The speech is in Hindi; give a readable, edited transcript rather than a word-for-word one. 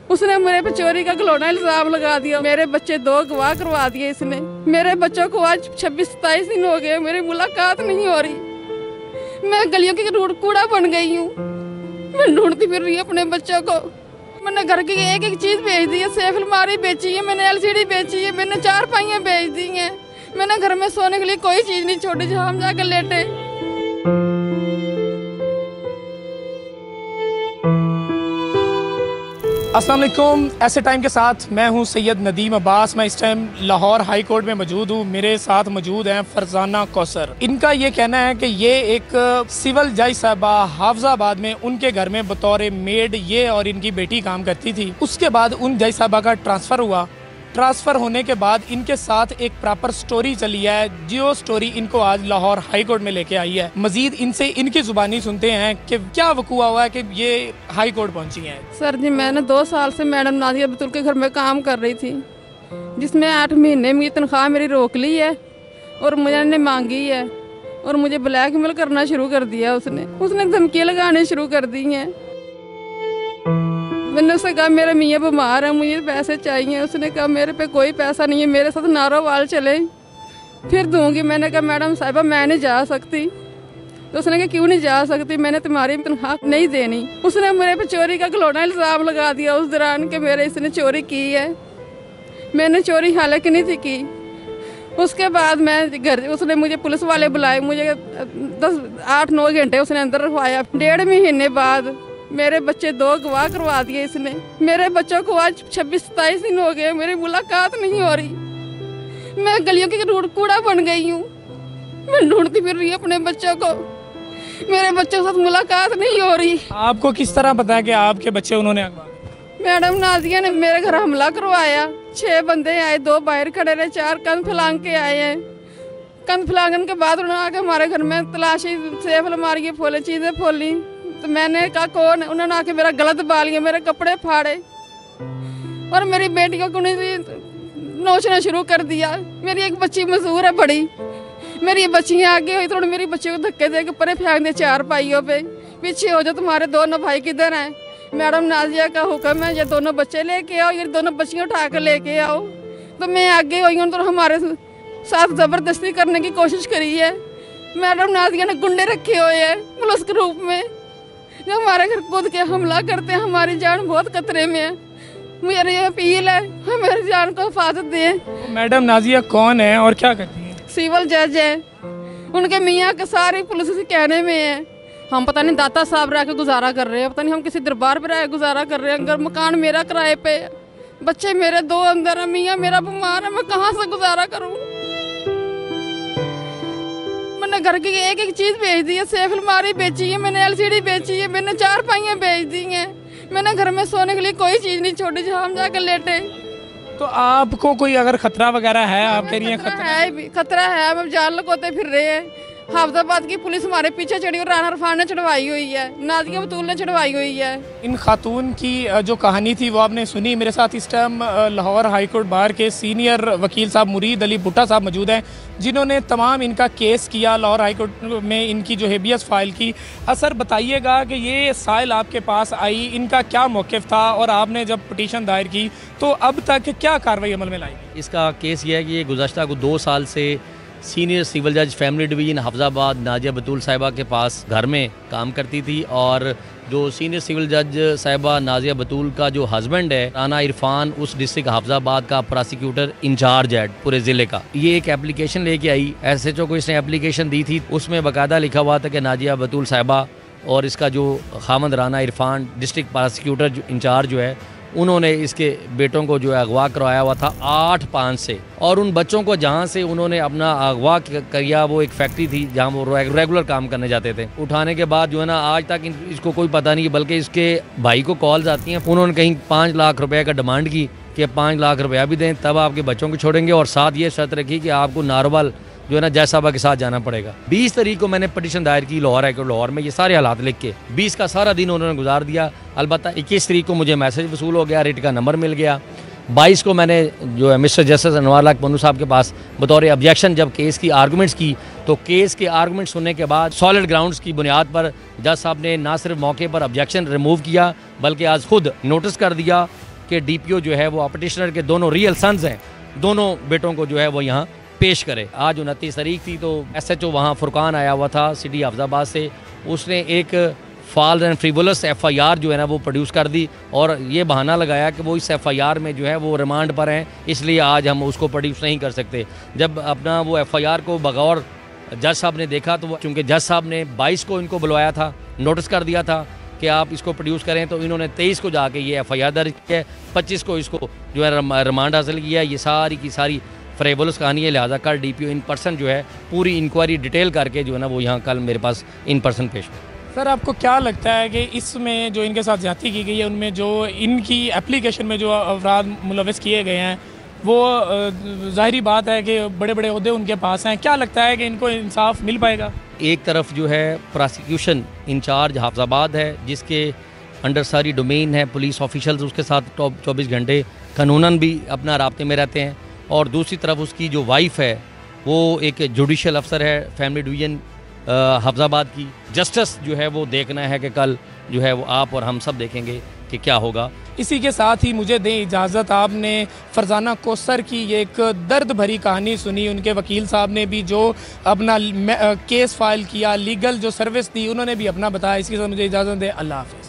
उसने मेरे पे चोरी का खिलौना इल्जाम लगा दिया। मेरे बच्चे 2 गवाह करवा दिए इसने। मेरे बच्चों को आज 26-27 दिन हो गए, मेरी मुलाकात नहीं हो रही। मैं गलियों की कूड़ा बन गई हूँ। मैं ढूंढती फिर रही हूँ अपने बच्चों को। मैंने घर की एक एक चीज बेच दी है। सेफ अलमारी बेची है मैंने, LCD बेची है मैंने, 4 पाइयाँ बेच दी हैं मैंने। घर में सोने के लिए कोई चीज नहीं छोड़ी जहाँ हम जाकर लेटे। अस्सलाम वालेकुम। ऐसे टाइम के साथ मैं हूं सैयद नदीम अब्बास। मैं इस टाइम लाहौर हाई कोर्ट में मौजूद हूं। मेरे साथ मौजूद हैं फरजाना कौसर। इनका ये कहना है कि ये एक सिविल जज साहबा हाफजाबाद में उनके घर में बतौर मेड ये और इनकी बेटी काम करती थी। उसके बाद उन जज साहबा का ट्रांसफ़र हुआ। ट्रांसफ़र होने के बाद इनके साथ एक प्रॉपर स्टोरी चली है, जो स्टोरी इनको आज लाहौर हाई कोर्ट में लेके आई है। मजीद इनसे इनकी ज़ुबानी सुनते हैं कि क्या वकूआ हुआ है कि ये हाई कोर्ट पहुंची हैं। सर जी, मैंने 2 साल से मैडम नाजिया बतूल के घर में काम कर रही थी, जिसमें 8 महीने में तनख्वाह मेरी रोक ली है और मुझे मांगी है और मुझे ब्लैकमेल करना शुरू कर दिया। उसने धमकियाँ लगाने शुरू कर दी हैं। मैंने उससे कहा मेरे मियाँ बीमार है, मुझे पैसे चाहिए। उसने कहा मेरे पे कोई पैसा नहीं है, मेरे साथ नारोवाल चले फिर दूंगी। मैंने कहा मैडम साहिबा मैं नहीं जा सकती। तो उसने कहा क्यों नहीं जा सकती, मैंने तुम्हारी तनख्वाह नहीं देनी। उसने मेरे पे चोरी का खिलौना इल्ज़ाम लगा दिया उस दौरान कि मेरे इसने चोरी की है। मैंने चोरी हालांकि नहीं थी की। उसके बाद उसने मुझे पुलिस वाले बुलाए, मुझे 8-9 घंटे उसने अंदर रखवाया। 1.5 महीने बाद मेरे बच्चे 2 गवाह करवा दिए इसने। मेरे बच्चों को आज 26-27 दिन हो गए, मेरी मुलाकात नहीं हो रही। मैं गलियों की कूड़ा बन गई हूँ। मैं ढूंढती फिर रही हूँ अपने बच्चों को। मेरे बच्चों के साथ मुलाकात नहीं हो रही। आपको किस तरह पता है कि आपके बच्चे उन्होंने अगवा किए? मैडम नाजिया ने मेरे घर हमला करवाया। 6 बंदे आए, 2 बाहर खड़े रहे, 4 कंध फैलांग के आए हैं। कंध फैलांगन के बाद उन्होंने आके हमारे घर में तलाशी, सेफ अलमारी फोले, चीज़ें फोली। तो मैंने कहा कौन है? उन्होंने आके मेरा गला दबा लिया, मेरे कपड़े फाड़े और मेरी बेटी को नोचना शुरू कर दिया। मेरी एक बच्ची मजदूर है बड़ी, मेरी बच्चियाँ आगे हुई तो मेरी बच्ची को धक्के दे के परे फेंक दे 4 पाइयों पे। पीछे हो जाओ, तुम्हारे दोनों भाई किधर हैं? मैडम नाजिया का हुक्म है ये दोनों बच्चे लेके आओ, ये दोनों बच्चियाँ उठा कर लेके आओ। तो मैं आगे हुई हूँ तो हमारे साथ ज़बरदस्ती करने की कोशिश करी है। मैडम नाजिया ने गुंडे रखे हुए हैं पुलिस के रूप में, जो हमारे घर कूद के हमला करते हैं। हमारी जान बहुत खतरे में है। मेरी अपील है हमारी जान को हिफाजत दें। मैडम नाजिया कौन है और क्या करती है? सिविल जज है। उनके मियाँ के सारे पुलिस के कहने में है। हम पता नहीं दाता साहब रह के गुजारा कर रहे हैं, पता नहीं हम किसी दरबार पे रह के गुजारा कर रहे हैं। अगर मकान मेरा किराए पे, बच्चे मेरे 2 अंदर है, मियाँ मेरा बीमार है, मैं कहाँ से गुजारा करूँ? मैंने घर की एक एक चीज बेच दी है। सेफ अलमारी बेची है मैंने, LCD बेची है मैंने, 4 पाइयाँ बेच दी हैं मैंने। घर में सोने के लिए कोई चीज नहीं छोड़ी जहाँ हम जाकर लेटे। तो आपको कोई अगर खतरा वगैरह है? आप कह रही हैं खतरा है। हम जान लगोते फिर रहे हैं। हाफजाबाद की पुलिस हमारे पीछे चढ़ी और राना इरफान ने चढ़वाई हुई है, नाजिया बतूल ने चढ़वाई हुई है। इन खातून की जो कहानी थी वो आपने सुनी। मेरे साथ इस time Lahore high court bar के सीनियर वकील साहब मुरीद अली भुट्टा साहब मौजूद हैं, जिन्होंने तमाम इनका केस किया लाहौर हाई कोर्ट में, इनकी जो हेबियस फाइल की। सर बताइएगा कि ये साइल आपके पास आई, इनका क्या मौक़िफ़ था और आपने जब पटिशन दायर की तो अब तक क्या कार्रवाई अमल में लाई? इसका केस ये है कि ये गुज़श्ता 2 साल से सीनियर सिविल जज फैमिली डिवीज़न हाफजाबाद नाजिया बतूल साहिबा के पास घर में काम करती थी। और जो सीनियर सिविल जज साहिबा नाजिया बतूल का जो हस्बैंड है राना इरफान, उस डिस्ट्रिक्ट हाफजाबाद का प्रोसिक्यूटर इंचार्ज है पूरे ज़िले का, ये एक एप्लीकेशन लेके आई। SHO को इसने एप्लीकेशन दी थी, उसमें बाकायदा लिखा हुआ था कि नाजिया बतूल साहिबा और इसका जो खामद Rana Irfan district prosecutor incharge जो है, उन्होंने इसके बेटों को जो है अगवा करवाया हुआ था 8-5 से। और उन बच्चों को जहाँ से उन्होंने अपना अगवा किया वो एक फैक्ट्री थी जहाँ वो रेगुलर काम करने जाते थे। उठाने के बाद जो है ना आज तक इसको कोई पता नहीं, बल्कि इसके भाई को कॉल्स आती हैं। उन्होंने कहीं 5 लाख रुपए का डिमांड की कि 5 लाख रुपया भी दें तब आपके बच्चों को छोड़ेंगे, और साथ ये शर्त रखी कि आपको नारोवाल जो है ना जज साहबा के साथ जाना पड़ेगा। 20 तारीख को मैंने पटिशन दायर की लाहौर हाई कोर्ट लाहौर में, ये सारे हालात लिख के। 20 का सारा दिन उन्होंने गुजार दिया। अलबत्ता 21 तारीख को मुझे मैसेज वसूल हो गया, रिट का नंबर मिल गया। 22 को मैंने जो है मिस्टर जस्टिस अनवर लाख पन्नू साहब के पास बतौर ऑब्जेक्शन जब केस की आर्गूमेंट्स की, तो केस के आर्गूमेंट सुनने के बाद सॉलिड ग्राउंड्स की बुनियाद पर जज साहब ने ना सिर्फ मौके पर ऑब्जेक्शन रिमूव किया, बल्कि आज खुद नोटिस कर दिया कि डीपीओ जो है वो पटिशनर के दोनों रियल सन्स हैं, दोनों बेटों को जो है वो यहाँ पेश करे। आज 29 तारीख थी तो SHO वहाँ फुरकान आया हुआ था सिटी हाफिजाबाद से, उसने एक फॉल्स एंड फ्रिवोलस FIR जो है ना वो प्रोड्यूस कर दी और ये बहाना लगाया कि वो इस FIR में जो है वो रिमांड पर हैं, इसलिए आज हम उसको प्रोड्यूस नहीं कर सकते। जब अपना वो FIR को बगौर जज साहब ने देखा तो चूँकि जज साहब ने 22 को इनको बुलवाया था, नोटिस कर दिया था कि आप इसको प्रोड्यूस करें, तो इन्होंने 23 को जाके ये FIR दर्ज किया, 25 को इसको जो है रिमांड हासिल किया। ये सारी की सारी फ्रेवलस कहानी है, लिहाजा कल DPO इन पर्सन जो है पूरी इंक्वायरी डिटेल करके जो है ना वो यहाँ कल मेरे पास इन पर्सन पेश हुआ। सर आपको क्या लगता है कि इसमें जो इनके साथ ज्यादती की गई है उनमें जो इनकी एप्लीकेशन में जो अफराद मुलविस किए गए हैं वो ज़ाहिरी बात है कि बड़े बड़े ओहदे उनके पास हैं, क्या लगता है कि इनको इंसाफ मिल पाएगा? एक तरफ जो है प्रोसिक्यूशन इंचार्ज हाफिजाबाद है जिसके अंडर सारी डोमेन है, पुलिस ऑफिशल्स उसके साथ 24 घंटे कानूनन भी अपना राब्ते में रहते हैं, और दूसरी तरफ उसकी जो वाइफ है वो एक जुडिशल अफसर है फैमिली डिवीज़न हाफिजाबाद की। जस्टिस जो है वो देखना है कि कल जो है वो आप और हम सब देखेंगे कि क्या होगा। इसी के साथ ही मुझे दें इजाज़त, आपने फरजाना कौसर की एक दर्द भरी कहानी सुनी, उनके वकील साहब ने भी जो अपना केस फाइल किया, लीगल जो सर्विस दी उन्होंने भी अपना बताया। इसके साथ मुझे इजाज़त दें, अल्लाह हाफ़िज़।